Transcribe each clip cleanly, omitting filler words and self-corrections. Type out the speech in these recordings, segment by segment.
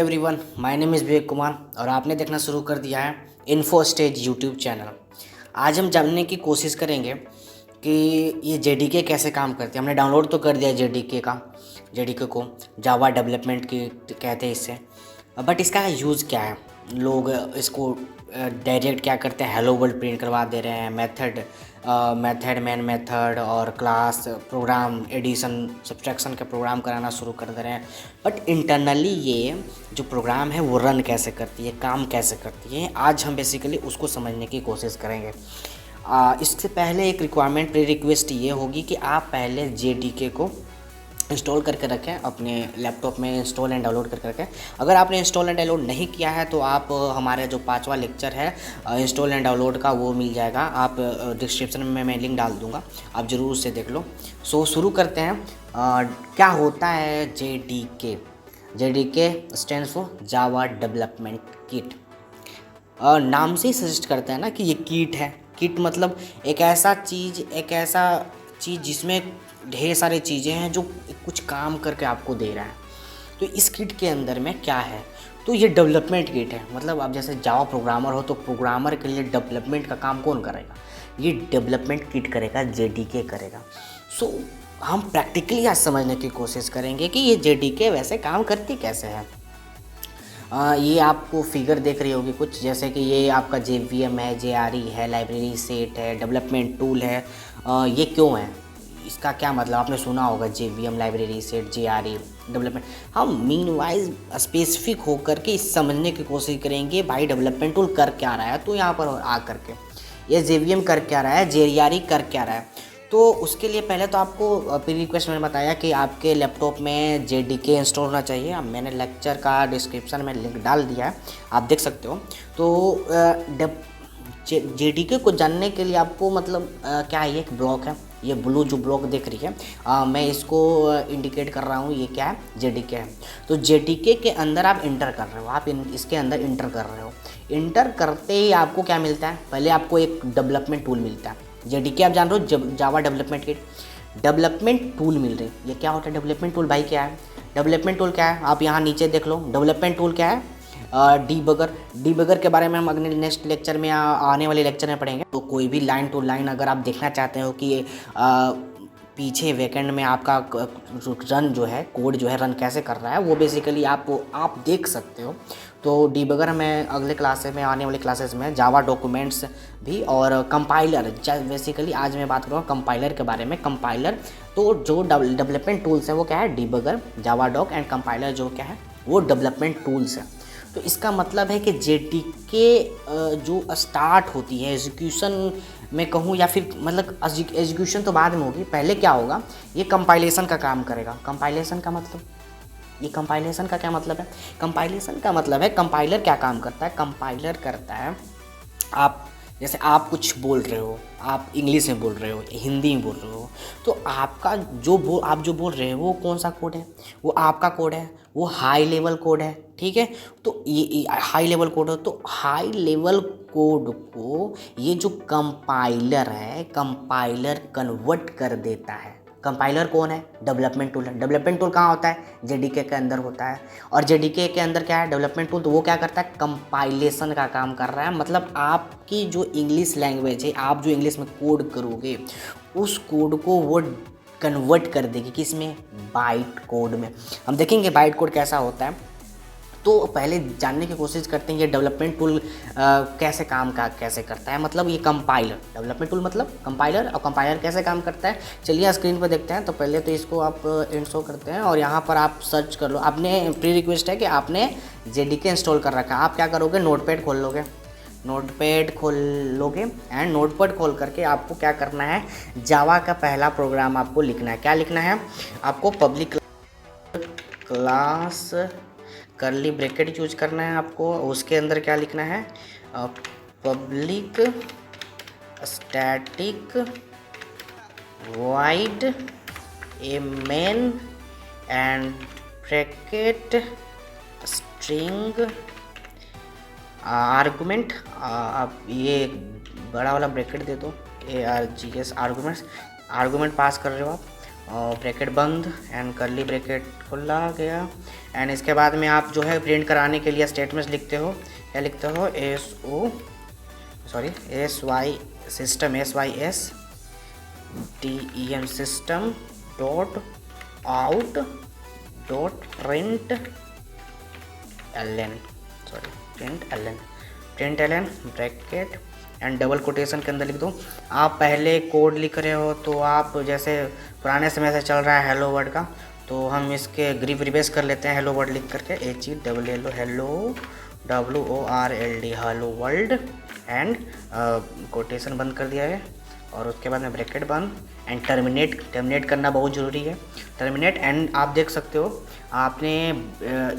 Everyone, my name is Vivek Kumar और आपने देखना शुरू कर दिया है इन्फो स्टेज यूट्यूब चैनल। आज हम जानने की कोशिश करेंगे कि ये जेडीके कैसे काम करती है। हमने डाउनलोड तो कर दिया जेडीके को जावा डेवलपमेंट की कहते हैं इससे, बट इसका यूज़ क्या है। लोग इसको डायरेक्ट क्या करते हैं, हेलो वर्ल्ड प्रिंट करवा दे रहे हैं। मेन मेथड और क्लास प्रोग्राम एडिशन सब्ट्रैक्शन के प्रोग्राम कराना शुरू कर दे रहे हैं। बट इंटरनली ये जो प्रोग्राम है वो रन कैसे करती है, काम कैसे करती है, आज हम बेसिकली उसको समझने की कोशिश करेंगे। इससे पहले एक रिक्वायरमेंट प्री रिक्वेस्ट ये होगी कि आप पहले जेडीके को इंस्टॉल करके रखें, अपने लैपटॉप में इंस्टॉल एंड डाउनलोड करके रखें। अगर आपने इंस्टॉल एंड डाउनलोड नहीं किया है तो आप हमारे जो 5वां लेक्चर है इंस्टॉल एंड डाउनलोड का, वो मिल जाएगा। आप डिस्क्रिप्शन में मैं लिंक डाल दूंगा, आप ज़रूर उसे देख लो। सो शुरू करते हैं। क्या होता है JDK? JDK stands for Java development kit. नाम से ही सजेस्ट करता है ना कि ये किट है। किट मतलब एक ऐसा चीज़ जिसमें ढेर सारी चीज़ें हैं जो कुछ काम करके आपको दे रहा है। तो इस किट के अंदर में क्या है, तो ये डेवलपमेंट किट है। मतलब आप जैसे जावा प्रोग्रामर हो तो प्रोग्रामर के लिए डेवलपमेंट का काम कौन करेगा? ये डेवलपमेंट किट करेगा, जेडीके करेगा। सो हम प्रैक्टिकली आज समझने की कोशिश करेंगे कि ये जेडीके वैसे काम करती कैसे है। ये आपको फिगर देख रही होगी कुछ, जैसे कि ये आपका JVM है, JRE है, लाइब्रेरी सेट है, डेवलपमेंट टूल है। ये क्यों है, इसका क्या मतलब? आपने सुना होगा JVM, library set, JRE, development. हम मीन वाइज स्पेसिफिक होकर के इस समझने की कोशिश करेंगे भाई डेवलपमेंट टूल कर क्या रहा है। तो यहाँ पर आ करके ये JVM कर क्या रहा है, JRE कर क्या रहा है। तो उसके लिए पहले तो आपको प्री रिक्वेस्ट मैंने बताया कि आपके लैपटॉप में जेडीके इंस्टॉल होना चाहिए। अब मैंने लेक्चर का डिस्क्रिप्शन में लिंक डाल दिया है, आप देख सकते हो। तो जेडीके को जानने के लिए आपको मतलब क्या है, ये एक ब्लॉक है, ये ब्लू जो ब्लॉक दिख रही है, मैं इसको इंडिकेट कर रहा हूँ, ये क्या है, जेडीके है। तो जेडीके के अंदर आप इंटर कर रहे हो, आप इसके अंदर इंटर कर रहे हो। इंटर करते ही आपको क्या मिलता है, पहले आपको एक डेवलपमेंट टूल मिलता है। जेडीके आप जान रहे हो, Java development kit, development tool मिल रही है। ये क्या होता है डेवलपमेंट टूल? भाई क्या है डेवलपमेंट टूल? क्या है, आप यहाँ नीचे देख लो। डेवलपमेंट टूल क्या है? डीबगर के बारे में हम अगले नेक्स्ट लेक्चर में आने वाले लेक्चर में पढ़ेंगे। तो कोई भी लाइन टू लाइन अगर आप देखना चाहते हो कि पीछे बैकएंड में आपका रन जो है, कोड जो है रन कैसे कर रहा है, वो बेसिकली आप देख सकते हो। तो डीबगर में अगले क्लासेस में, आने वाले क्लासेस में जावा डॉक्यूमेंट्स भी और कंपाइलर, बेसिकली आज मैं बात करूँगा कंपाइलर के बारे में। कंपाइलर तो जो डेवलपमेंट टूल्स है वो क्या है, debugger, Java doc and compiler जो क्या है वो डेवलपमेंट टूल्स है। तो इसका मतलब है कि जेडीके जो स्टार्ट होती है एग्जीक्यूशन में कहूँ, या फिर मतलब एग्जीक्यूशन तो बाद में होगी, पहले क्या होगा, ये कंपाइलेशन का काम करेगा। कंपाइलेशन का मतलब, ये कंपाइलेशन का क्या मतलब है? कंपाइलेशन का मतलब है कंपाइलर क्या काम करता है। कंपाइलर करता है, आप जैसे आप कुछ बोल रहे हो, आप इंग्लिश में बोल रहे हो, हिंदी में बोल रहे हो, तो आपका आप जो बोल रहे हो वो कौन सा कोड है, वो आपका कोड है, वो हाई लेवल कोड है, ठीक है। तो ये हाई लेवल कोड है, तो हाई लेवल कोड को ये जो कंपाइलर है, कंपाइलर कन्वर्ट कर देता है। कंपाइलर कौन है? डेवलपमेंट टूल है। डेवलपमेंट टूल कहाँ होता है? जेडीके के अंदर होता है। और जेडीके के अंदर क्या है, डेवलपमेंट टूल, तो वो क्या करता है, कंपाइलेशन का काम कर रहा है। मतलब आपकी जो इंग्लिश लैंग्वेज है, आप जो इंग्लिश में कोड करोगे, उस कोड को वो कन्वर्ट कर देगी किसमें, बाइट कोड में। हम देखेंगे बाइट कोड कैसा होता है। तो पहले जानने की कोशिश करते हैं ये डेवलपमेंट टूल कैसे करता है। मतलब ये कंपाइलर, डेवलपमेंट टूल मतलब कंपाइलर, और कंपाइलर कैसे काम करता है, चलिए स्क्रीन पर देखते हैं। तो पहले तो इसको आप इंस्टॉल करते हैं और यहाँ पर आप सर्च कर लो। आपने प्री रिक्वेस्ट है कि आपने जेडीके इंस्टॉल कर रखा है। आप क्या करोगे, नोटपैड खोल लोगे, एंड नोटपैड खोल करके आपको क्या करना है, जावा का पहला प्रोग्राम आपको लिखना है। क्या लिखना है आपको, public class curly bracket use करना है आपको। उसके अंदर क्या लिखना है, public static void A main and bracket string argument. आप ये बड़ा वाला ब्रैकेट दे दो, ARGS आर्गुमेंट पास कर रहे हो आप, और ब्रैकेट बंद एंड कर्ली ब्रैकेट खुला गया एंड इसके बाद में आप जो है प्रिंट कराने के लिए स्टेटमेंट्स लिखते हो, क्या लिखते हो, SY system, SYSTEM system dot out dot print ln bracket and double quotation के अंदर लिख दो। आप पहले कोड लिख रहे हो तो आप जैसे पुराने समय से चल रहा है हेलो वर्ड का, तो हम इसके रिवेस कर लेते हैं हेलो वर्ड लिख करके, HELLO hello WORLD hello world and quotation बंद कर दिया है और उसके बाद में ब्रैकेट बंद एंड टर्मिनेट करना बहुत ज़रूरी है, टर्मिनेट। एंड आप देख सकते हो आपने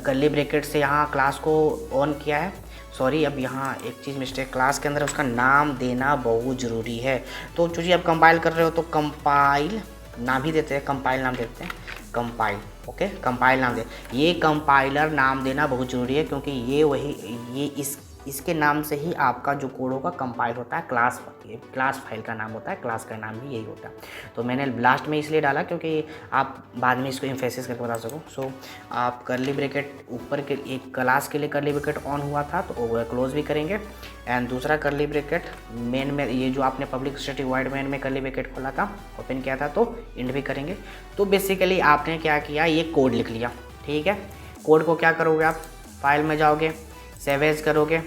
कर्ली ब्रैकेट से यहाँ क्लास को ऑन किया है, सॉरी अब यहाँ एक चीज़ मिस्टेक, क्लास के अंदर उसका नाम देना बहुत ज़रूरी है। तो जो चीज़ आप कंपाइल कर रहे हो तो कंपाइल नाम ही देते हैं, कंपाइल नाम देते हैं, कंपाइल, ओके, कंपाइल नाम दे, ये कंपाइलर नाम देना बहुत ज़रूरी है क्योंकि ये इसके नाम से ही आपका जो कोड होगा कंपाइल होता है, क्लास फाइल का नाम होता है, क्लास का नाम भी यही होता है। तो मैंने लास्ट में इसलिए डाला क्योंकि आप बाद में इसको एम्फेसिस करके बता सको। सो आप कर्ली ब्रैकेट ऊपर के एक क्लास के लिए कर्ली ब्रैकेट ऑन हुआ था तो क्लोज भी करेंगे एंड दूसरा कर्ली ब्रैकेट मेन में, ये जो आपने पब्लिक स्टैटिक वॉइड मेन में कर्ली ब्रैकेट खोला था, ओपन किया था, तो इंड भी करेंगे। तो बेसिकली आपने क्या किया, ये कोड लिख लिया, ठीक है। कोड को क्या करोगे आप, फाइल में जाओगे, सेव एज करोगे,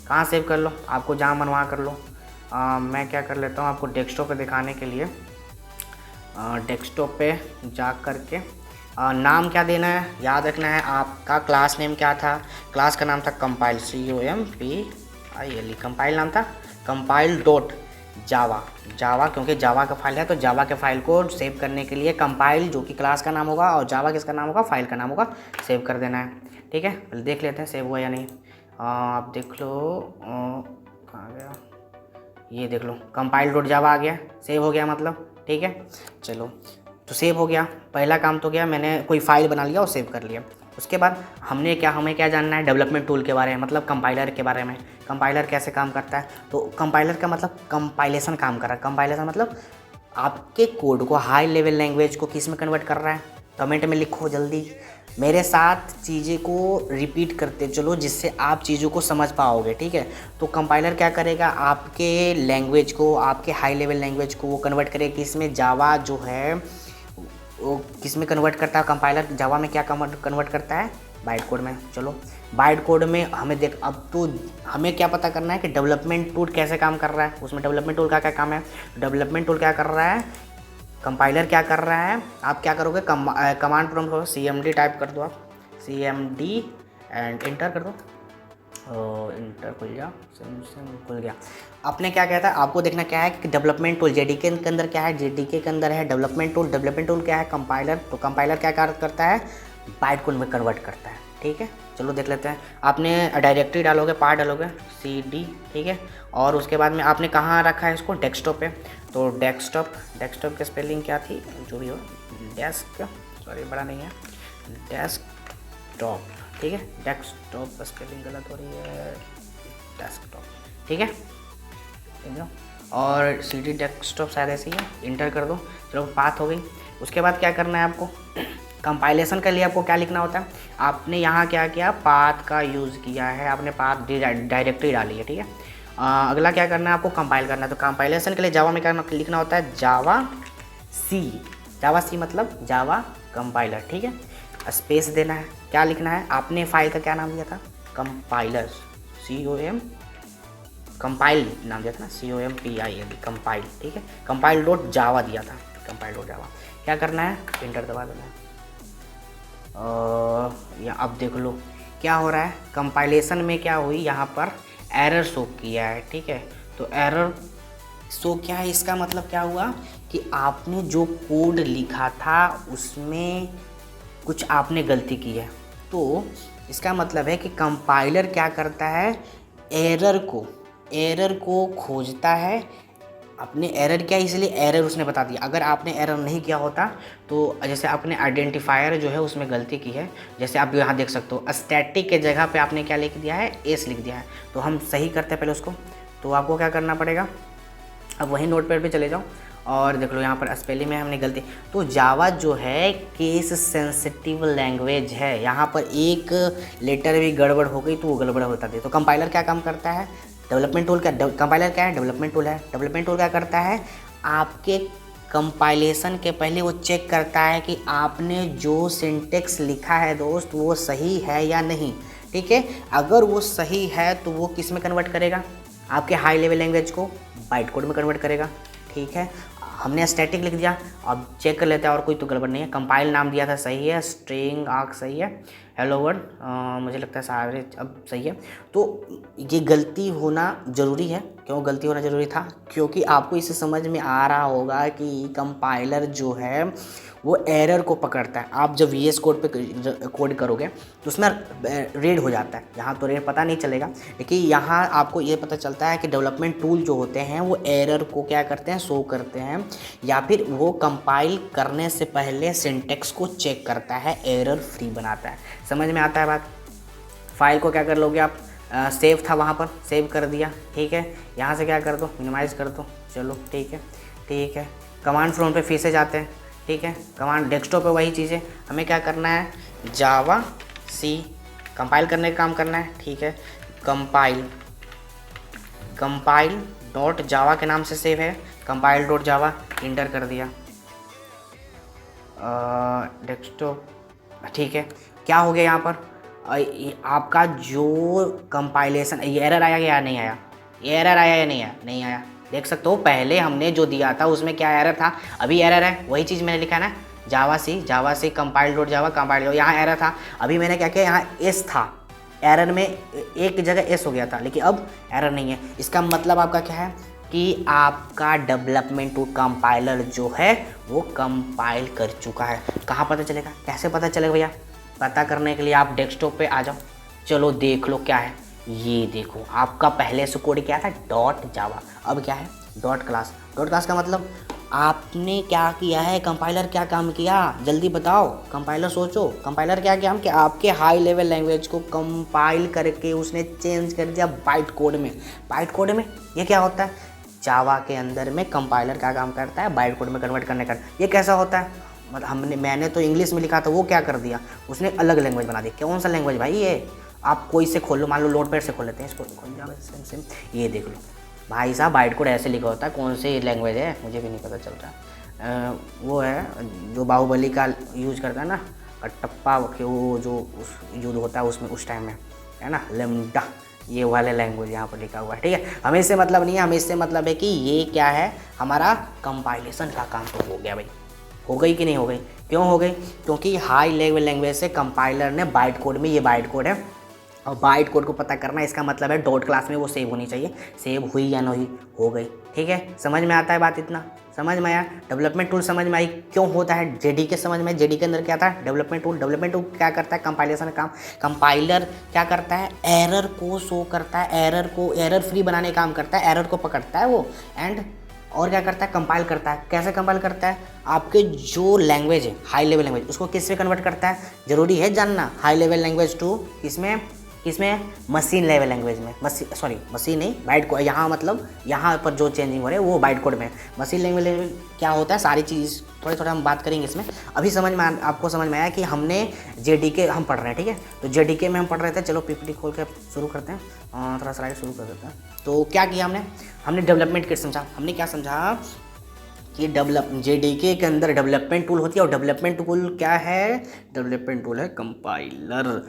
कहाँ सेव कर लो, आपको जहाँ मन वहाँ कर लो। मैं क्या कर लेता हूँ आपको डेस्कटॉप पे दिखाने के लिए, डेस्कटॉप पे जा कर के नाम क्या देना है, याद रखना है आपका क्लास नेम क्या था, क्लास का नाम था कंपाइल, COMPILE, कंपाइल नाम था, कंपाइल डॉट जावा क्योंकि जावा का फाइल है तो जावा के फाइल को सेव करने के लिए कंपाइल जो कि क्लास का नाम होगा और जावा किसका नाम होगा, फाइल का नाम होगा, सेव कर देना है, ठीक है। देख लेते हैं सेव हुआ या नहीं। आप देख लो कहाँ गया, ये देख लो कंपाइल डॉट जावा आ गया, सेव हो गया मतलब, ठीक है। चलो तो सेव हो गया, पहला काम तो गया, मैंने कोई फाइल बना लिया और सेव कर लिया। उसके बाद हमें क्या जानना है, डेवलपमेंट टूल के बारे में, मतलब कंपाइलर के बारे में, कंपाइलर कैसे काम करता है। तो कंपाइलर का मतलब कंपाइलेशन काम कर रहा है, कंपाइलेशन मतलब आपके कोड को हाई लेवल लैंग्वेज को किस में कन्वर्ट कर रहा है। कमेंट में लिखो जल्दी, मेरे साथ चीज़ें को रिपीट करते चलो जिससे आप चीज़ों को समझ पाओगे, ठीक है। तो कंपाइलर क्या करेगा, आपके लैंग्वेज को, आपके हाई लेवल लैंग्वेज को वो कन्वर्ट करेगा किसमें, जावा जो है वो किस में कन्वर्ट करता है, कंपाइलर जावा में क्या कन्वर्ट करता है, बाइट कोड में। चलो बाइट कोड में हमें अब तो हमें क्या पता करना है कि डेवलपमेंट टूल कैसे काम कर रहा है, उसमें डेवलपमेंट टूल का क्या काम है। डेवलपमेंट टूल क्या कर रहा है, कंपाइलर क्या कर रहा है, आप क्या करोगे, कमांड प्रॉम्प्ट हो CMD टाइप कर दो, आप CMD एंड इंटर कर दो, इंटर खुल गया। आपने क्या कहता है, आपको देखना क्या है कि डेवलपमेंट टूल JDK के अंदर क्या है, JDK के अंदर है डेवलपमेंट टूल क्या है, कंपाइलर। तो कंपाइलर क्या कार्य करता है, बाइट कोड में कन्वर्ट करता है, ठीक है। चलो देख लेते हैं, आपने डायरेक्टरी डालोगे, पार्ट डालोगे CD, ठीक है। और उसके बाद में आपने कहाँ रखा है इसको, डेस्कटॉप पे। तो डेस्कटॉप की स्पेलिंग क्या थी, जो भी हो, बड़ा नहीं है, डेस्कटॉप, ठीक है। डेस्कटॉप स्पेलिंग गलत हो रही है, डेस्कटॉप, ठीक है। और CD डेस्कटॉप शायद ऐसे ही है, इंटर कर दो। चलो बात हो गई। उसके बाद क्या करना है आपको, कंपाइलेशन के लिए आपको क्या लिखना होता है, आपने यहाँ क्या किया, पाथ का यूज़ किया है, आपने पाथ डायरेक्टरी डाली है, ठीक है। अगला क्या करना है, आपको कंपाइल करना है। तो कंपाइलेशन के लिए जावा में क्या लिखना होता है, जावा सी मतलब जावा कंपाइलर, ठीक है। स्पेस देना है, क्या लिखना है, आपने फाइल का क्या नाम दिया था, कंपाइलर, कंपाइल नाम दिया था ना, COMPIL, कंपाइल, ठीक है। कंपाइल डॉट जावा दिया था, कंपाइल डॉट जावा। क्या करना है, एंटर दबा देना है। या अब देख लो क्या हो रहा है, कंपाइलेशन में क्या हुई, यहाँ पर एरर शो किया है, ठीक है। तो एरर शो क्या है, इसका मतलब क्या हुआ कि आपने जो कोड लिखा था उसमें कुछ आपने गलती की है। तो इसका मतलब है कि कंपाइलर क्या करता है, एरर को खोजता है। अपने एरर क्या, इसलिए एरर उसने बता दिया। अगर आपने एरर नहीं किया होता तो जैसे आपने आइडेंटिफायर जो है उसमें गलती की है, जैसे आप यहाँ देख सकते हो स्टैटिक के जगह पे आपने क्या लिख दिया है, एस लिख दिया है। तो हम सही करते हैं पहले उसको। तो आपको क्या करना पड़ेगा, अब वही नोटपैड पे चले जाओ और देख लो यहाँ पर स्पेलिंग में हमने गलती। तो जावा जो है केस सेंसिटिव लैंग्वेज है, यहाँ पर एक लेटर भी गड़बड़ हो गई तो वो गड़बड़ होता है। तो कंपाइलर क्या काम करता है, डेवलपमेंट टूल। क्या कंपाइलर क्या है, डेवलपमेंट टूल है। डेवलपमेंट टूल क्या करता है, आपके कंपाइलेशन के पहले वो चेक करता है कि आपने जो सिंटेक्स लिखा है दोस्त वो सही है या नहीं, ठीक है। अगर वो सही है तो वो किस में कन्वर्ट करेगा, आपके हाई लेवल लैंग्वेज को बाइट कोड में कन्वर्ट करेगा, ठीक है। हमने स्टैटिक लिख दिया, अब चेक कर लेते हैं और कोई तो गड़बड़ नहीं है। कंपाइल नाम दिया था सही है, स्ट्रिंग आर्क सही है, हेलो वर्ल्ड मुझे लगता है सारे अब सही है। तो ये गलती होना ज़रूरी है। क्यों गलती होना ज़रूरी था, क्योंकि आपको इसे समझ में आ रहा होगा कि कंपाइलर जो है वो एरर को पकड़ता है। आप जब VS कोड पे कोड करोगे तो उसमें रीड हो जाता है, यहाँ तो रीड पता नहीं चलेगा, लेकिन यहाँ आपको ये पता चलता है कि डेवलपमेंट टूल जो होते हैं वो एरर को क्या करते हैं, शो करते हैं, या फिर वो कंपाइल करने से पहले सिंटेक्स को चेक करता है, एरर फ्री बनाता है। समझ में आता है बात। फाइल को क्या कर लोगे आप, सेव था वहाँ पर सेव कर दिया, ठीक है। यहाँ से क्या कर दो, मिनिमाइज़ कर दो, चलो ठीक है ठीक है। कमांड फ्रॉम पे फिर से जाते हैं, ठीक है। कमांड डेस्कटॉप पे वही चीज़ें, हमें क्या करना है, जावा सी कंपाइल करने का काम करना है, ठीक है। कंपाइल डॉट जावा के नाम से सेव है, कंपाइल डॉट जावा, इंटर कर दिया डेस्कटॉप, ठीक है। क्या हो गया यहाँ पर, आपका जो कंपाइलेशन, ये एरर आया या नहीं आया, ये एरर आया या नहीं आया, नहीं आया। देख सकते हो पहले हमने जो दिया था उसमें क्या एरर था, अभी एरर है, वही चीज़ मैंने लिखा है ना, जावा सी कंपाइल डॉट जावा कंपाइल, यहाँ एरर था, अभी मैंने क्या किया, यहाँ एस था, एरर में एक जगह एस हो गया था, लेकिन अब एरर नहीं है। इसका मतलब आपका क्या है कि आपका डेवलपमेंट टूल कंपाइलर जो है वो कंपाइल कर चुका है। कहाँ पता चलेगा, कैसे पता चलेगा भैया, पता करने के लिए आप डेस्कटॉप पे आ जाओ, चलो देख लो क्या है। ये देखो आपका पहले से कोड क्या था, डॉट जावा, अब क्या है डॉट क्लास। डॉट क्लास का मतलब आपने क्या किया है, कंपाइलर क्या काम किया, जल्दी बताओ। कंपाइलर सोचो, कंपाइलर क्या काम किया, आपके हाई लेवल लैंग्वेज को कंपाइल करके उसने चेंज कर दिया बाइट कोड में। बाइट कोड में ये क्या होता है, जावा के अंदर में कंपाइलर क्या काम करता है, बाइट कोड में कन्वर्ट करने का। ये कैसा होता है, मतलब मैंने तो इंग्लिश में लिखा था, वो क्या कर दिया उसने अलग लैंग्वेज बना दी। कौन सा लैंग्वेज भाई, ये आप कोई से खोल लो, मान लो नोटपैड से खोल लेते हैं इसको, खोल जाओ सेम, ये देख लो भाई साहब, बाइट कोड ऐसे लिखा होता है। कौन से लैंग्वेज है मुझे भी नहीं पता चल रहा, वो है जो बाहुबली का यूज करता है ना, कटप्पा के वो जो उस यूज होता है उसमें उस टाइम में, है ना, लेमडा, ये वाले लैंग्वेज यहाँ पर लिखा हुआ है, ठीक है। हमें इससे मतलब नहीं है, हमें इससे मतलब है कि ये क्या है, हमारा कंपाइलेशन का काम तो हो गया भाई। हो गई कि नहीं हो गई, क्यों हो गई, क्योंकि हाई लेवल लैंग्वेज से कंपाइलर ने बाइट कोड में, ये बाइट कोड है और बाइट कोड को पता करना, इसका मतलब है डॉट क्लास में वो सेव होनी चाहिए, सेव हुई या नहीं, हो गई, ठीक है। समझ में आता है बात, इतना समझ में आया। डेवलपमेंट टूल समझ में आई क्यों होता है, जेडीके समझ में, जेडीके के अंदर क्या था, डेवलपमेंट टूल। डेवलपमेंट टूल क्या करता है, कंपाइलेशन का काम। कंपाइलर क्या करता है, एरर को शो करता है, एरर को एरर फ्री बनाने का काम करता है, एरर को पकड़ता है वो, एंड और क्या करता है, कंपाइल करता है। कैसे कंपाइल करता है, आपके जो लैंग्वेज है हाई लेवल लैंग्वेज उसको किस में कन्वर्ट करता है, जरूरी है जानना। हाई लेवल लैंग्वेज टू किसमें मशीन लेवल लैंग्वेज में, मशीन नहीं, बाइट कोड। यहाँ मतलब यहाँ पर जो चेंजिंग हो रहे हैं वो बाइट कोड में। मशीन लैंग्वेज क्या होता है, सारी चीज़ थोड़ा थोड़ा हम बात करेंगे इसमें। अभी आपको समझ में आया कि हमने जेडीके हम पढ़ रहे हैं, ठीक है। तो जेडीके में हम पढ़ रहे थे, चलो पीपीटी खोल के शुरू करते हैं, थोड़ा स्लाइड शुरू कर देते हैं। तो क्या किया हमने डेवलपमेंट किट समझा। हमने क्या समझा कि जेडीके के अंदर डेवलपमेंट टूल होती है, और डेवलपमेंट टूल क्या है, डेवलपमेंट टूल है कंपाइलर।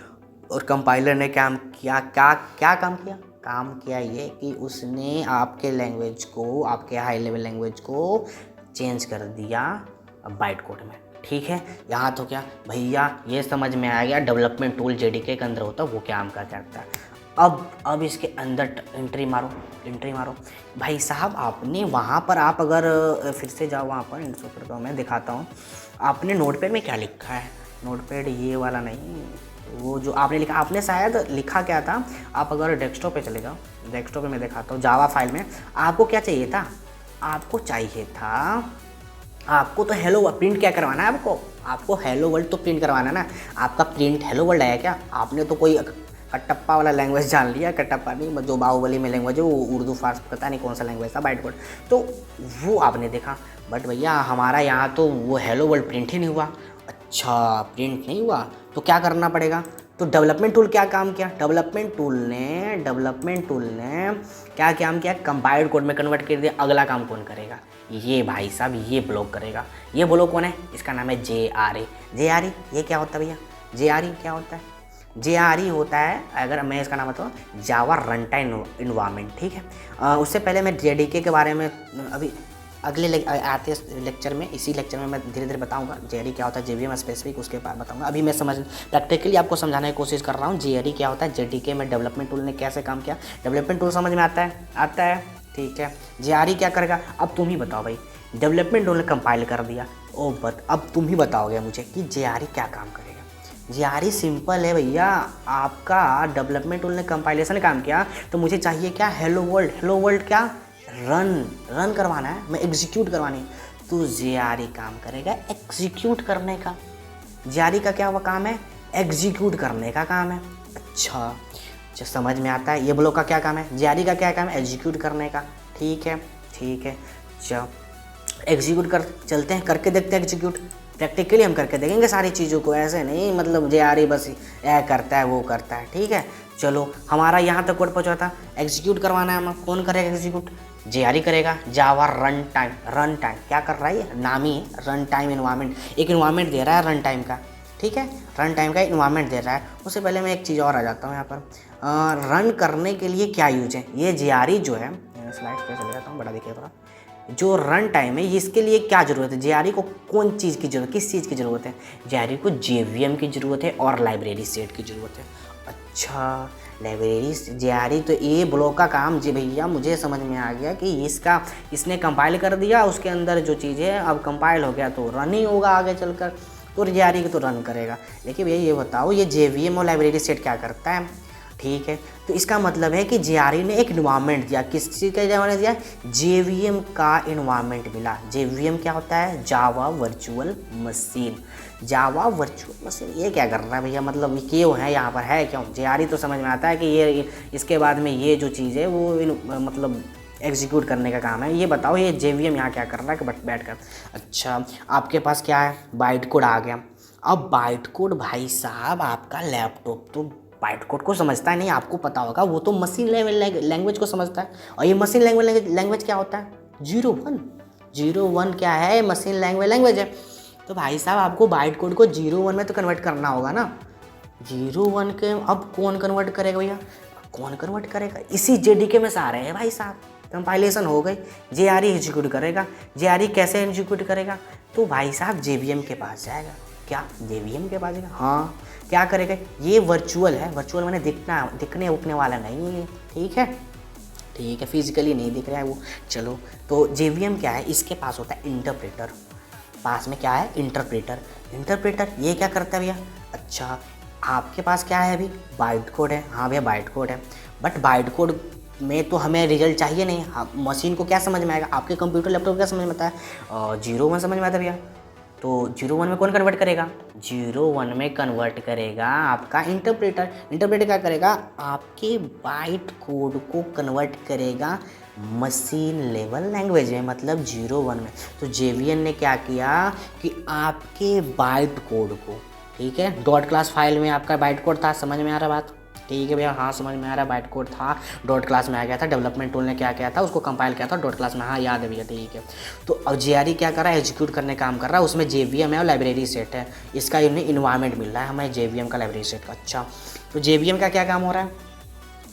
और कंपाइलर ने क्या काम किया, काम किया ये कि उसने आपके लैंग्वेज को, आपके हाई लेवल लैंग्वेज को चेंज कर दिया बाइट कोड में, ठीक है। यहाँ तो क्या भैया ये समझ में आ गया, डेवलपमेंट टूल जेडीके के अंदर होता है, वो क्या काम करता है। अब इसके अंदर एंट्री मारो भाई साहब। आपने वहाँ पर, आप अगर फिर से जाओ वहाँ पर, इंस्टॉल करता हूँ मैं, दिखाता हूँ। आपने नोटपैड में क्या लिखा है, नोटपैड ये वाला नहीं, वो जो आपने लिखा, आपने शायद लिखा क्या था। आप अगर डेस्कटॉप पे चले जाओ, डेस्कटॉप पे मैं दिखाता हूँ, जावा फाइल में आपको क्या चाहिए था, आपको तो हेलो प्रिंट क्या करवाना है, आपको हेलो वर्ल्ड तो प्रिंट करवाना है ना। आपका प्रिंट हेलो वर्ल्ड आया क्या, आपने तो कोई कटप्पा वाला लैंग्वेज जान लिया, कटप्पा नहीं जो बाहुबली में लैंग्वेज है वो उर्दू फारस पता नहीं कौन सा लैंग्वेज था बाइट कोड, तो वो आपने देखा। बट भैया हमारा यहाँ तो वो हेलो वर्ल्ड प्रिंट ही नहीं हुआ। अच्छा प्रिंट नहीं हुआ तो क्या करना पड़ेगा, तो डेवलपमेंट टूल क्या काम किया, डेवलपमेंट टूल ने क्या काम किया, कंपाइल्ड कोड में कन्वर्ट कर दिया। अगला काम कौन करेगा, ये भाई साहब ये ब्लॉक करेगा। ये ब्लॉक कौन है, इसका नाम है JRE। JRE ये क्या होता है भैया, JRE क्या होता है, JRE होता है, अगर मैं इसका नाम बताऊँ, जावा रन टाइम इन्वायरमेंट, ठीक है। उससे पहले मैं JDK के बारे में अभी अगले आते लेक्चर में, इसी लेक्चर में मैं धीरे धीरे बताऊंगा JRE क्या होता है, JVM स्पेसिफिक उसके बाद बताऊंगा। अभी मैं प्रैक्टिकली आपको समझाने की कोशिश कर रहा हूँ JRE क्या होता है, JDK में डेवलपमेंट टूल ने कैसे काम किया। डेवलपमेंट टूल समझ में आता है, ठीक है। JRE क्या करेगा, अब तुम ही बताओ भाई, डेवलपमेंट टूल ने कंपाइल कर दिया, अब तुम ही बताओगे मुझे कि JRE क्या काम करेगा। JRE सिंपल है भैया, आपका डेवलपमेंट टूल ने कंपाइलेशन काम किया तो मुझे चाहिए क्या, हेलो वर्ल्ड क्या रन करवाना है, मैं एग्जीक्यूट करवानी है, तो JRE काम करेगा एग्जीक्यूट करने का। JRE का क्या हुआ काम है, एग्जीक्यूट करने का काम है। अच्छा समझ में आता है। ये ब्लॉक का क्या काम है, JRE का क्या काम है, एग्जीक्यूट करने का। ठीक है चलो एग्जीक्यूट कर चलते हैं, करके देखते हैं एग्जीक्यूट। प्रैक्टिकली हम करके देखेंगे सारी चीज़ों को, ऐसे नहीं मतलब JRE बस करता है वो करता है, ठीक है। चलो हमारा यहाँ तक कोड पहुँचा था, एग्जीक्यूट करवाना है हमें, कौन करेगा एग्जीक्यूट, JRE करेगा। जावा रन टाइम क्या कर रहा है, ये नाम ही है रन टाइम इन्वायरमेंट, एक इन्वायरमेंट दे रहा है रन टाइम का, ठीक है, रन टाइम का इन्वायरमेंट दे रहा है। उससे पहले मैं एक चीज़ और आ जाता हूँ यहाँ पर, रन करने के लिए क्या यूज है, ये JRE जो है, स्लाइड पे चले जाता हूँ, बड़ा देखिए थोड़ा, जो रन टाइम है इसके लिए क्या ज़रूरत है, JRE को कौन चीज़ की ज़रूरत, किस चीज़ की ज़रूरत है, JRE को JVM की ज़रूरत है और लाइब्रेरी सेट की ज़रूरत है। अच्छा लाइब्रेरी JRE, तो ये ब्लॉक का काम जी भैया मुझे समझ में आ गया कि इसने कंपाइल कर दिया, उसके अंदर जो चीज़ है अब कंपाइल हो गया तो रन ही होगा आगे चलकर, तो JRE तो रन करेगा। लेकिन भैया ये बताओ ये JVM और लाइब्रेरी सेट क्या करता है, ठीक है। तो इसका मतलब है कि JRE ने एक इन्वायरमेंट दिया, किस चीज़ का इन्वायरमेंट दिया, JVM का इन्वायरमेंट मिला। JVM क्या होता है, जावा वर्चुअल मशीन। जावा वर्चुअल मशीन ये क्या कर रहा है भैया, मतलब क्यों है यहाँ पर, है क्यों। JRE तो समझ में आता है कि ये इसके बाद में ये जो चीज़ है वो मतलब एग्जीक्यूट करने का काम है। ये बताओ ये JVM यहाँ क्या कर रहा है बैठ कर। अच्छा आपके पास क्या है, बाइट कोड आ गया। अब बाइट कोड भाई साहब आपका लैपटॉप तो बाइट कोड को समझता है नहीं, आपको पता होगा, वो तो मशीन लेवल लैंग्वेज को समझता है। और ये मशीन लैंग्वेज क्या होता है, 01 क्या है, मशीन लैंग्वेज है। तो भाई साहब आपको बाइट कोड को 01 में तो कन्वर्ट करना होगा ना। 01 के अब कौन कन्वर्ट करेगा भैया, कौन कन्वर्ट करेगा, इसी JDK में से आ रहे हैं भाई साहब, कंपाइलेशन हो गई, JRE एग्जीक्यूट करेगा। JRE कैसे एग्जीक्यूट करेगा, तो भाई साहब JVM के पास जाएगा। क्या JVM के पास जाएगा, हाँ क्या करेगा, ये वर्चुअल है, वर्चुअल मैंने दिखने उठने वाला नहीं है, ठीक है फिजिकली नहीं दिख रहा है वो। चलो तो JVM क्या है, इसके पास होता है इंटरप्रेटर, पास में क्या है इंटरप्रेटर ये क्या करता है भैया। अच्छा आपके पास क्या है अभी, बाइट कोड है, हाँ भैया बाइट कोड है, बट बाइट कोड में तो हमें रिजल्ट चाहिए नहीं, मशीन को क्या समझ में आएगा, आपके कंप्यूटर लैपटॉप क्या समझ में आता है, 01 समझ में आता है भैया। तो 01 में कौन कन्वर्ट करेगा, 01 में कन्वर्ट करेगा आपका इंटरप्रेटर क्या करेगा, आपके बाइट कोड को कन्वर्ट करेगा मशीन लेवल लैंग्वेज में, मतलब 01 में। तो JVM ने क्या किया कि आपके बाइट कोड को, ठीक है, डॉट क्लास फाइल में आपका बाइट कोड था, समझ में आ रहा बात, ठीक है भैया, हाँ समझ में आ रहा, बाइट कोड था, डॉट क्लास में आ गया था, डेवलपमेंट टूल ने क्या किया था, उसको कंपाइल किया था डॉट क्लास में, हाँ याद है भैया, ठीक है। तो अब JRE क्या कर रहा है, एग्जीक्यूट करने काम कर रहा है, उसमें JVM है और लाइब्रेरी सेट है, इसका इन्वायरमेंट मिल रहा है हमें JVM का, लाइब्रेरी सेट का। अच्छा तो JVM का क्या काम हो रहा है,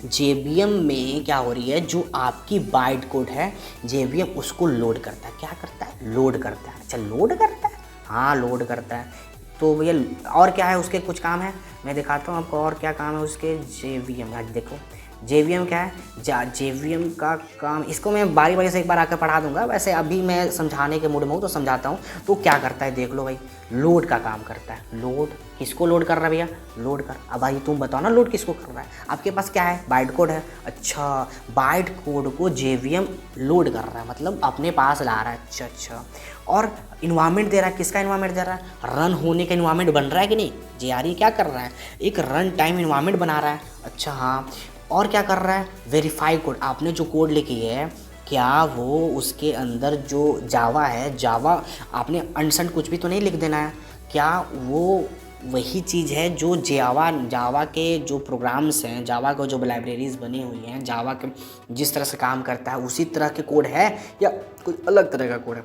JVM में क्या हो रही है, जो आपकी बाइट कोड है JVM उसको लोड करता है, क्या करता है, लोड करता है। अच्छा लोड करता है, हाँ लोड करता है। तो भैया और क्या है उसके कुछ काम है, मैं दिखाता हूँ आपको और क्या काम है उसके। JVM आज देखो JVM क्या है? JVM का काम, इसको मैं बारी बारी से एक बार आकर पढ़ा दूंगा, वैसे अभी मैं समझाने के मूड में हूँ तो समझाता हूँ। तो क्या करता है देख लो भाई, लोड का काम करता है। लोड किसको लोड कर रहा है भैया? लोड कर। अब भाई तुम बताओ ना लोड किसको कर रहा है? आपके पास क्या है? बाइट कोड है। अच्छा, बाइट कोड को JVM लोड कर रहा है, मतलब अपने पास ला रहा है। अच्छा, और इन्वायरमेंट दे रहा है। किसका इन्वायरमेंट दे रहा है? रन होने का इन्वायरमेंट बन रहा है कि नहीं? JRE क्या कर रहा है? एक रन टाइम इन्वायरमेंट बना रहा है। अच्छा हाँ, और क्या कर रहा है? Verify code. आपने जो कोड लिखी है, क्या वो उसके अंदर जो जावा है, जावा आपने अनसेंट कुछ भी तो नहीं लिख देना है? क्या वो वही चीज़ है जो जावा के जो प्रोग्राम्स हैं, जावा को जो लाइब्रेरीज बनी हुई हैं, जावा के जिस तरह से काम करता है उसी तरह के कोड है या कोई अलग तरह का कोड है?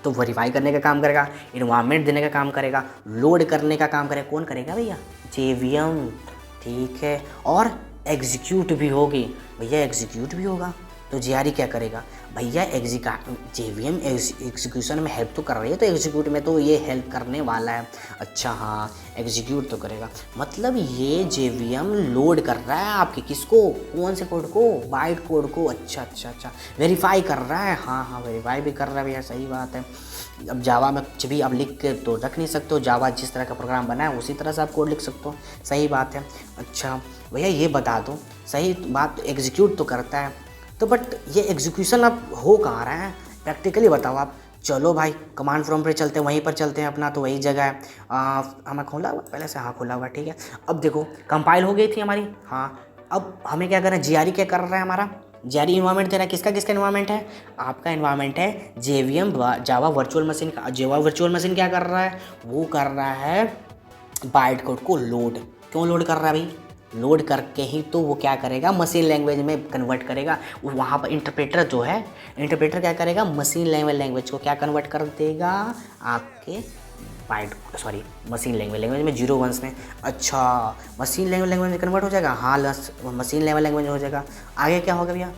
तो वेरीफाई करने का काम करेगा, इन्वायरमेंट देने का काम करेगा, लोड करने का काम करेगा। कौन करेगा भैया? JVM। ठीक है, और एग्जीक्यूट भी होगी भैया, एग्जीक्यूट भी होगा। तो JRE क्या करेगा भैया? JVM एग्जीक्यूशन में हेल्प तो कर रही है, तो एग्जीक्यूट में तो ये हेल्प करने वाला है। अच्छा हाँ, एग्जीक्यूट तो करेगा, मतलब ये JVM लोड कर रहा है आपके किसको? कौन से कोड को? बाइट कोड को। अच्छा, वेरीफाई कर रहा है। हाँ, वेरीफाई भी कर रहा है भैया, सही बात है। अब जावा में कुछ भी आप लिख के तो रख नहीं सकते हो, जावा जिस तरह का प्रोग्राम बना है उसी तरह से आप कोड लिख सकते हो, सही बात है। अच्छा भैया ये बता दो, सही बात, एग्जीक्यूट तो करता है, तो बट ये एग्जीक्यूशन अब हो कहाँ रहा है? प्रैक्टिकली बताओ आप। चलो भाई कमांड फ्रॉम पे चलते हैं, वहीं पर चलते हैं अपना, तो वही जगह है। हमें खोला हुआ पहले से? हाँ खुला हुआ, ठीक है। अब देखो कंपाइल हो गई थी हमारी। हाँ, अब हमें क्या करना है? JRE क्या कर रहा है हमारा? JRE इन्वायरमेंट दे रहा है। किसका इन्वायरमेंट है? आपका इन्वायरमेंट है JVM जावा वर्चुअल मशीन का। जावा वर्चुअल मशीन क्या कर रहा है? वो कर रहा है बाइट कोड को लोड। क्यों लोड कर रहा है भाई? लोड करके ही तो वो क्या करेगा? मशीन लैंग्वेज में कन्वर्ट करेगा। वहाँ पर इंटरप्रेटर जो है, इंटरप्रेटर क्या करेगा? मशीन लैंग्वेज को क्या कन्वर्ट कर देगा? आपके मशीन लैंग्वेज में 0 1 में। अच्छा, मशीन लैंग्वेज में कन्वर्ट हो जाएगा। हाँ, मशीन लैंग्वेज में हो जाएगा। आगे क्या होगा भैया?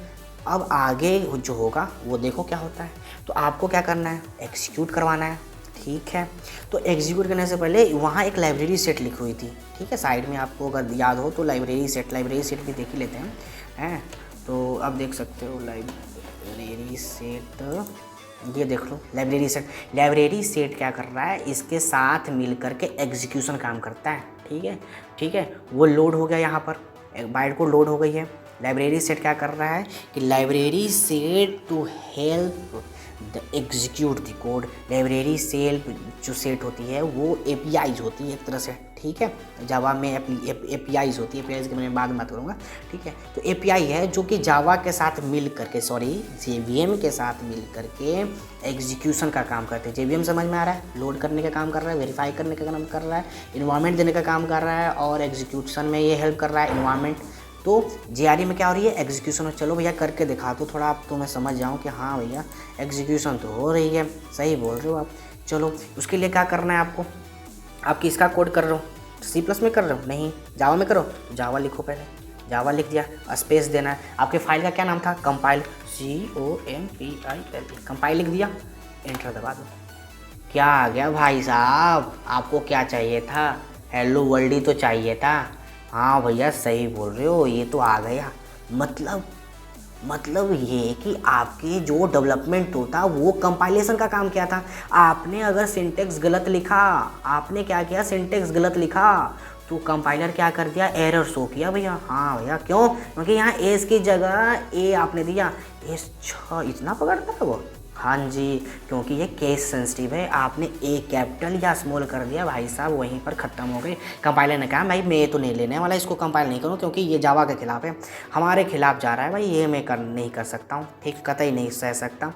अब आगे जो होगा वो देखो क्या होता है। तो आपको क्या करना है? एग्जीक्यूट करवाना है, ठीक है। तो एग्जीक्यूट करने से पहले वहाँ एक लाइब्रेरी सेट लिखी हुई थी, ठीक है, साइड में आपको अगर याद हो तो लाइब्रेरी सेट भी देख ही लेते हैं। तो अब देख सकते हो लाइब्रेरी सेट, ये देख लो लाइब्रेरी सेट क्या कर रहा है? इसके साथ मिल करके एग्जीक्यूशन काम करता है, ठीक है। वो लोड हो गया, यहाँ पर बाइट को लोड हो गई है। लाइब्रेरी सेट क्या कर रहा है कि library set to help the execute the code. Library cell जो सेट होती है वो APIs होती है एक तरह से, ठीक है। जावा में APIs होती है, APIs की मैं बाद में बात करूँगा, ठीक है। तो API है जो कि जावा के साथ मिल करके, JVM के साथ मिल करके एग्जीक्यूशन का काम करते हैं। JVM समझ में आ रहा है? लोड करने का काम कर रहा है, वेरीफाई करने का काम कर रहा है, इन्वायरमेंट देने का काम कर रहा है, और एग्जीक्यूशन में ये हेल्प कर रहा है इन्वायरमेंट। तो JRE में क्या हो रही है? एग्जीक्यूशन। चलो भैया करके दिखा दो थोड़ा, आप तो मैं समझ जाऊँ कि हाँ भैया एग्जीक्यूशन तो हो रही है, सही बोल रहे हो आप। चलो उसके लिए क्या करना है आपको? आप किसका कोड कर रहे हो? C+ में कर रहे हो? नहीं, जावा में करो। जावा लिखो, पहले जावा लिख दिया, स्पेस देना है। आपके फाइल का क्या नाम था? कंपाइल, COMPILE, कंपाइल लिख दिया, एंटर दबा दो। क्या आ गया भाई साहब? आपको क्या चाहिए था? हेलो वर्ल्ड ही तो चाहिए था। हाँ भैया सही बोल रहे हो, ये तो आ गया। मतलब ये कि आपके जो डेवलपमेंट होता वो कंपाइलेशन का काम किया था। आपने अगर सिंटेक्स गलत लिखा, आपने क्या किया? सिंटेक्स गलत लिखा तो कंपाइलर क्या कर दिया? एरर शो किया भैया। हाँ भैया, क्यों? क्योंकि यहाँ एस की जगह ए आपने दिया। एस इतना पकड़ता है वो? हाँ जी, क्योंकि ये केस सेंसिटिव है। आपने ए कैपिटल या स्मॉल कर दिया भाई साहब, वहीं पर ख़त्म हो गई। कंपाइलर ने कहा भाई मैं तो नहीं लेने वाला, इसको कंपाइल नहीं करूँ क्योंकि ये जावा के खिलाफ है, हमारे खिलाफ जा रहा है भाई, ये मैं नहीं कर सकता हूँ, ठीक, कतई नहीं सह सकता।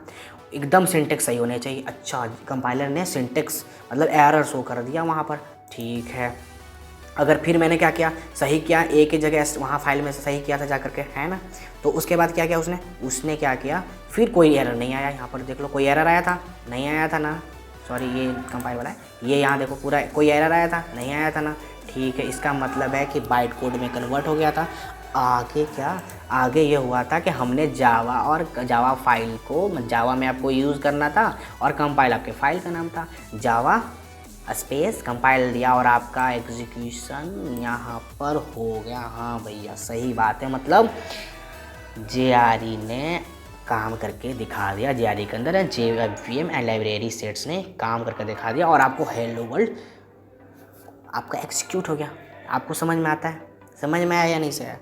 एकदम सिंटेक्स सही होने चाहिए। अच्छा, कंपाइलर ने सिंटेक्स मतलब एरर शो कर दिया वहाँ पर, ठीक है। अगर फिर मैंने क्या किया? सही किया, ए की जगह वहाँ फाइल में से सही किया था जा करके, है ना। तो उसके बाद क्या किया उसने क्या किया? फिर कोई एरर नहीं आया। यहाँ पर देख लो, कोई एरर आया था? नहीं आया था ना, सॉरी ये कंपाइल वाला है। ये यहाँ देखो पूरा कोई एरर आया था? नहीं आया था ना, ठीक है। इसका मतलब है कि बाइट कोड में कन्वर्ट हो गया था। आगे क्या? आगे ये हुआ था कि हमने जावा फाइल को, जावा में आपको यूज़ करना था और कंपाइल आपके फाइल का नाम था जावा। स्पेस कंपाइल दिया और आपका एग्जीक्यूशन यहाँ पर हो गया। हाँ भैया सही बात है, मतलब JRE ने काम करके दिखा दिया। JRE के अंदर JVM एंड लाइब्रेरी सेट्स ने काम करके दिखा दिया और आपको हेलो वर्ल्ड आपका एग्जीक्यूट हो गया। आपको समझ में आता है? समझ में आया या नहीं से आया?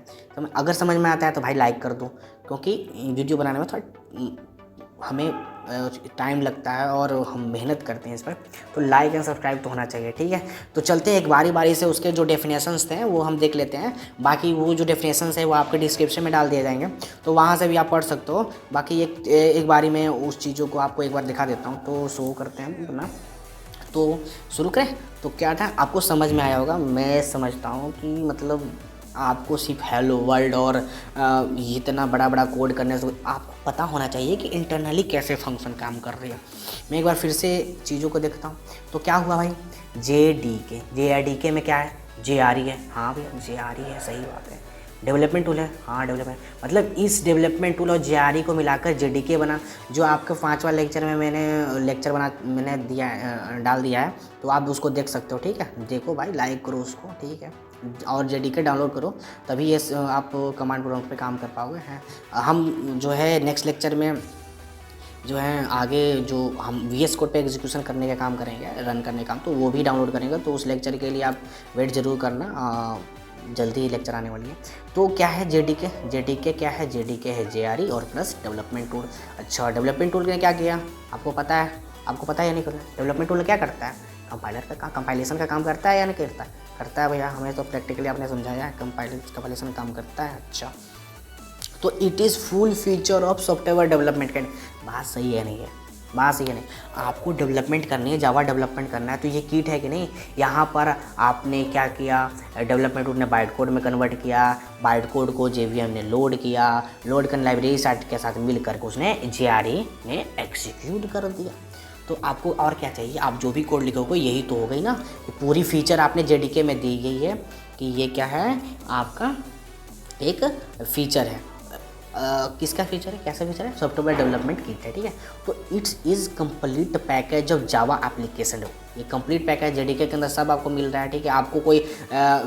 अगर समझ में आता है तो भाई लाइक कर दो, क्योंकि वीडियो बनाने में थोड़ा हमें टाइम लगता है और हम मेहनत करते हैं इस पर, तो लाइक एंड सब्सक्राइब तो होना चाहिए। ठीक है, तो चलते हैं एक बारी बारी से उसके जो डेफिनेशंस थे वो हम देख लेते हैं। बाकी वो जो डेफिनेशंस है वो आपके डिस्क्रिप्शन में डाल दिए जाएंगे, तो वहाँ से भी आप पढ़ सकते हो। बाकी एक बारी में उस चीज़ों को आपको एक बार दिखा देता हूँ, तो शो करते हैं अपना, तो शुरू करें। तो क्या था, आपको समझ में आया होगा। मैं समझता हूँ कि मतलब आपको सिर्फ हेलो वर्ल्ड और इतना बड़ा बड़ा कोड करने से आपको पता होना चाहिए कि इंटरनली कैसे फंक्शन काम कर रही है। मैं एक बार फिर से चीज़ों को देखता हूँ। तो क्या हुआ भाई, JDK में क्या है, JRE है। हाँ भैया JRE है, सही बात है। डेवलपमेंट टूल है, हाँ डेवलपमेंट, मतलब इस डेवलपमेंट टूल और JRE को मिलाकर JDK बना, जो आपके 5वां लेक्चर में मैंने डाल दिया है, तो आप उसको देख सकते हो। ठीक है, देखो भाई, लाइक करो उसको, ठीक है, और JDK डाउनलोड करो, तभी ये आप कमांड प्रॉम्प्ट पे काम कर पाओगे। हैं हम जो है नेक्स्ट लेक्चर में जो है आगे जो हम VS कोड पे एग्जीक्यूशन करने का काम करेंगे, रन करने का काम, तो वो भी डाउनलोड करेंगे। तो उस लेक्चर के लिए आप वेट ज़रूर करना, जल्दी ही लेक्चर आने वाली है। तो क्या है JDK क्या है, JDK है JRE और प्लस डेवलपमेंट टूल। अच्छा, डेवलपमेंट टूल ने क्या किया आपको पता है? आपको पता है या नहीं पता? डेवलपमेंट टूल क्या करता है? कंपाइलर का काम, कंपाइलेशन का काम करता है या नहीं करता है? करता है भैया, हमें तो प्रैक्टिकली आपने समझाया है, कंपाइलेशन काम करता है। अच्छा, तो it is full feature of software development kit. बात सही है नहीं है? बात सही है नहीं? आपको डेवलपमेंट करनी है, जावा डेवलपमेंट करना है, तो ये किट है कि नहीं? यहाँ पर आपने क्या किया, डेवलपमेंट टूल ने बाइट कोड में कन्वर्ट किया, बाइट कोड को JVM ने लोड किया, लोड कर लाइब्रेरी सेट के साथ मिल करके उसने JRE ने एग्जीक्यूट कर दिया। तो आपको और क्या चाहिए? आप जो भी कोड लिखोगे यही तो हो गई ना, पूरी फीचर आपने JDK में दी गई है कि ये क्या है, आपका एक फीचर है। किसका फीचर है, कैसा फीचर है? सॉफ्टवेयर डेवलपमेंट किट है। ठीक है, तो it's is complete package of Java application. ये कंप्लीट पैकेज JDK के अंदर सब आपको मिल रहा है। ठीक है, आपको कोई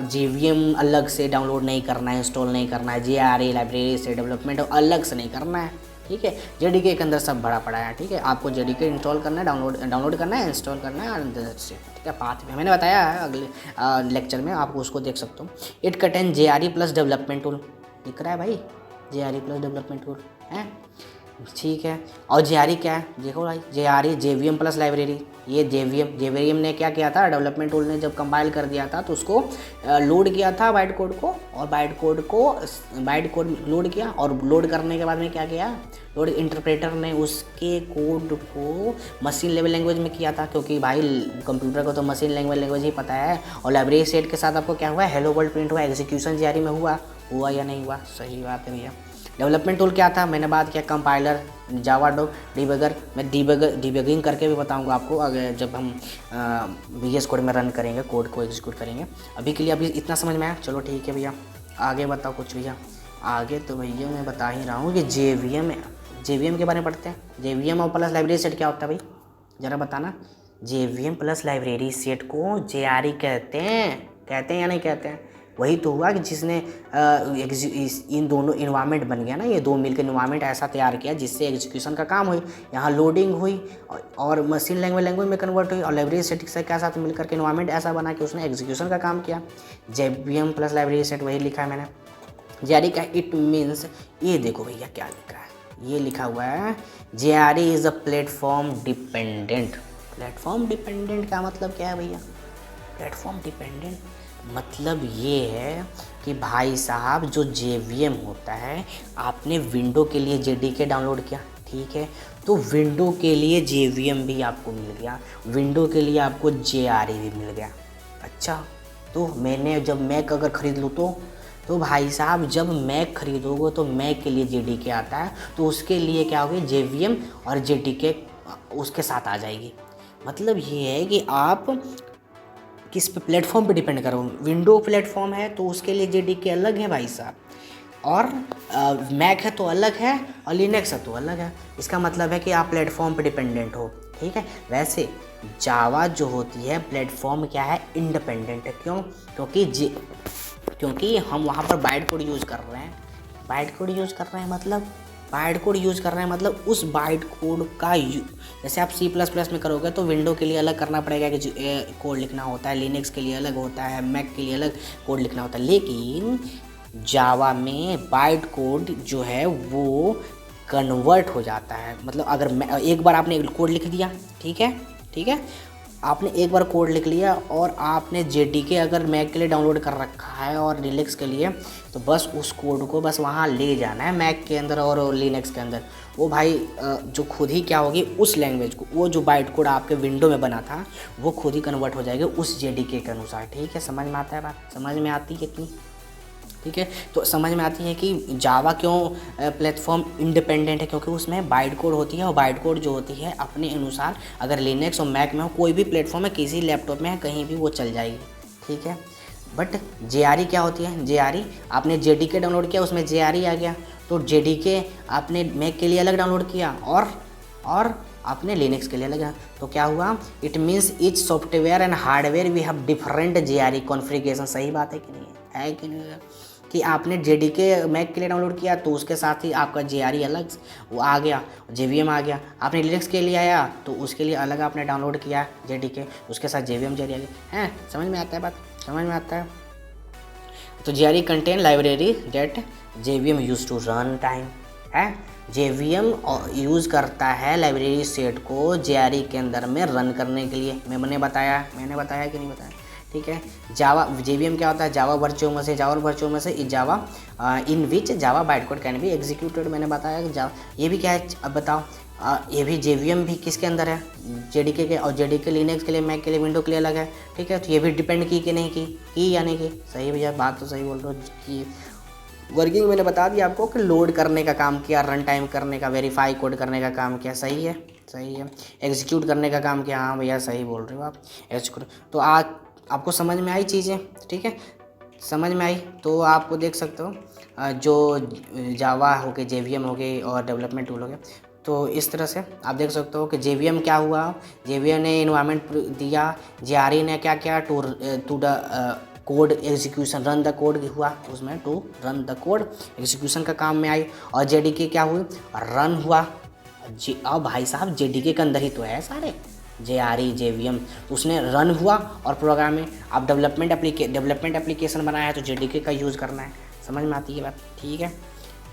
JVM अलग से डाउनलोड नहीं करना है, इंस्टॉल नहीं करना है, JRE लाइब्रेरी से डेवलपमेंट अलग से नहीं करना है। ठीक है, JDK के अंदर सब भरा पड़ा है। ठीक है, आपको JDK इंस्टॉल करना है, डाउनलोड करना है, इंस्टॉल करना है, ठीक है, बात में मैंने बताया है, अगले लेक्चर में आप उसको देख सकते हो। It contain JRE plus development tool, दिख रहा है भाई, JRE प्लस डेवलपमेंट टूल है। ठीक है, और JRE क्या है देखो भाई, JRE JVM प्लस लाइब्रेरी। ये JVM ने क्या किया था, डेवलपमेंट टूल ने जब कंपाइल कर दिया था तो उसको लोड किया था बाइट कोड को, और बाइट कोड लोड किया, और लोड करने के बाद में क्या किया, लोड इंटरप्रेटर ने उसके कोड को मशीन लेवल लैंग्वेज में किया था, क्योंकि भाई कंप्यूटर को तो मशीन लैंग्वेज ही पता है। और लाइब्रेरी सेट के साथ आपको क्या हुआ, हेलो वर्ल्ड प्रिंट हुआ, एग्जीक्यूशन JRE में हुआ या नहीं हुआ? सही बात है भैया। डेवलपमेंट टूल क्या था, मैंने बात किया, कंपाइलर, जावा डिबगर। मैं डिबगिंग करके भी बताऊंगा आपको अगर जब हम VS कोड में रन करेंगे, कोड को एग्जीक्यूट करेंगे। अभी के लिए अभी इतना समझ में आया, चलो ठीक है भैया, आगे बताओ कुछ भैया। आगे तो भैया मैं बता ही रहा हूँ कि JVM के बारे में पढ़ते हैं। JVM और प्लस लाइब्रेरी सेट क्या होता है भाई, ज़रा बताना। JVM प्लस लाइब्रेरी सेट को JRE कहते हैं या नहीं कहते हैं? वही तो हुआ कि जिसने इन दोनों इन्वायरमेंट बन गया ना, ये दो मिलकर इन्वायरमेंट ऐसा तैयार किया जिससे एग्जीक्यूशन का काम हुई, यहाँ लोडिंग हुई और मशीन लैंग्वेज में कन्वर्ट हुई, और लाइब्रेरी सेट के साथ मिलकर के इन्वायरमेंट ऐसा बना कि उसने एग्जीक्यूशन का काम किया। JVM प्लस लाइब्रेरी सेट वही लिखा है मैंने। JRE का इट मीन्स, ये देखो भैया क्या लिखा है, ये लिखा हुआ है JRE is a platform dependent. Platform dependent का मतलब क्या है भैया? प्लेटफॉर्म डिपेंडेंट मतलब ये है कि भाई साहब जो JVM होता है, आपने विंडो के लिए JDK डाउनलोड किया, ठीक है, तो विंडो के लिए JVM भी आपको मिल गया, विंडो के लिए आपको JRE भी मिल गया। अच्छा, तो मैंने जब मैक अगर ख़रीद लूँ तो भाई साहब जब मैक खरीदोगे तो मैक के लिए JDK आता है, तो उसके लिए क्या होगी, JVM और JDK उसके साथ आ जाएगी। मतलब ये है कि आप किस पे प्लेटफॉर्म पे डिपेंड करो। विंडो प्लेटफॉर्म है तो उसके लिए JDK अलग है भाई साहब, और मैक है तो अलग है, और लिनक्स है तो अलग है। इसका मतलब है कि आप प्लेटफॉर्म पे डिपेंडेंट हो। ठीक है। वैसे जावा जो होती है प्लेटफॉर्म क्या है, इंडिपेंडेंट है। क्यों? क्योंकि हम वहाँ पर बाइट कोड यूज़ कर रहे हैं। बाइट कोड यूज़ कर रहे हैं मतलब बाइट कोड यूज़ कर रहे हैं मतलब उस बाइट कोड का जैसे आप C++ में करोगे तो विंडो के लिए अलग करना पड़ेगा कि कोड लिखना होता है, लिनक्स के लिए अलग होता है, मैक के लिए अलग कोड लिखना होता है। लेकिन जावा में बाइट कोड जो है वो कन्वर्ट हो जाता है। मतलब अगर एक बार आपने कोड लिख दिया, ठीक है, आपने एक बार कोड लिख लिया और आपने JDK अगर मैक के लिए डाउनलोड कर रखा है और लिनक्स के लिए, तो बस उस कोड को बस वहाँ ले जाना है मैक के अंदर और लिनक्स के अंदर। वो भाई जो खुद ही क्या होगी उस लैंग्वेज को, वो जो बाइट कोड आपके विंडो में बना था वो खुद ही कन्वर्ट हो जाएगा उस JDK के अनुसार। ठीक है, समझ में आता है बात? समझ में आती है इतनी? ठीक है, तो समझ में आती है कि जावा क्यों प्लेटफॉर्म इंडिपेंडेंट है, क्योंकि उसमें बाइट कोड होती है और बाइट कोड जो होती है अपने अनुसार अगर लिनक्स और मैक में हो, कोई भी प्लेटफॉर्म है, किसी लैपटॉप में है, कहीं भी वो चल जाएगी। ठीक है, बट JRE क्या होती है? JRE आपने JDK डाउनलोड किया, उसमें JRE आ गया, तो JDK आपने मैक के लिए अलग डाउनलोड किया और आपने लिनक्स के लिए अलग, तो क्या हुआ? It means each software and hardware we have different JRE configuration. सही बात है कि नहीं है कि नहीं? कि आपने JDK मैक के लिए डाउनलोड किया तो उसके साथ ही आपका JRE अलग वो आ गया, JVM आ गया। आपने लिनक्स के लिए आया तो उसके लिए अलग आपने डाउनलोड किया JDK, उसके साथ JVM JRE आ गया। हैं, समझ में आता है बात? समझ में आता है? तो JRE contain library that JVM use to run time है। JVM यूज़ करता है लाइब्रेरी सेट को JRE के अंदर में रन करने के लिए। मैंने बताया कि नहीं बताया? ठीक है, जावा JVM क्या होता है? जावा वर्चुअल मशीन से Java in which Java byte code can be executed. मैंने बताया कि जावा ये भी क्या है, अब बताओ। ये भी JVM भी किसके अंदर है? JDK के, और JDK लिनक्स के लिए, मैक के लिए, विंडो के लिए अलग है। ठीक है, तो ये भी डिपेंड की कि नहीं की या नहीं की? सही भैया, बात तो सही बोल रहे हो कि वर्किंग मैंने बता दिया आपको कि लोड करने का काम किया, रन टाइम करने का, वेरीफाई कोड करने का काम किया। सही है, एग्जीक्यूट करने का काम किया। हाँ भैया सही बोल रहे हो आप, एग्जीक्यूट। तो आज आपको समझ में आई चीज़ें? ठीक है, समझ में आई तो आपको देख सकते हो जो जावा हो गए, JVM हो गए और डेवलपमेंट टूल हो गए। तो इस तरह से आप देख सकते हो कि JVM क्या हुआ, JVM ने इन्वायरमेंट दिया, JRE ने क्या किया, to the code execution, run the code हुआ उसमें, to run the code execution का काम में आई। और JDK क्या हुई, रन हुआ। अब भाई साहब JDK के अंदर ही तो है सारे, JRE JVM, उसने रन हुआ और प्रोग्राम में आप डेवलपमेंट एप्लीकेशन बनाया है तो JDK का यूज़ करना है। समझ में आती है बात? ठीक है,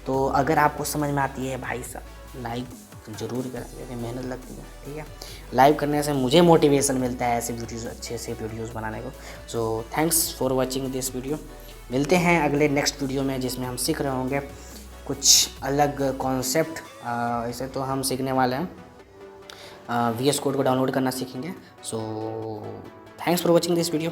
तो अगर आपको समझ में आती है भाई साहब लाइक ज़रूर करें, मेहनत लगती है। ठीक है, लाइव करने से मुझे मोटिवेशन मिलता है ऐसे वीडियोज़, अच्छे से वीडियोज़ बनाने को। So thanks for watching this video. मिलते हैं अगले नेक्स्ट वीडियो में जिसमें हम सीख रहे होंगे कुछ अलग कॉन्सेप्ट। ऐसे तो हम सीखने वाले हैं VS कोड को डाउनलोड करना सीखेंगे। So thanks for watching this video.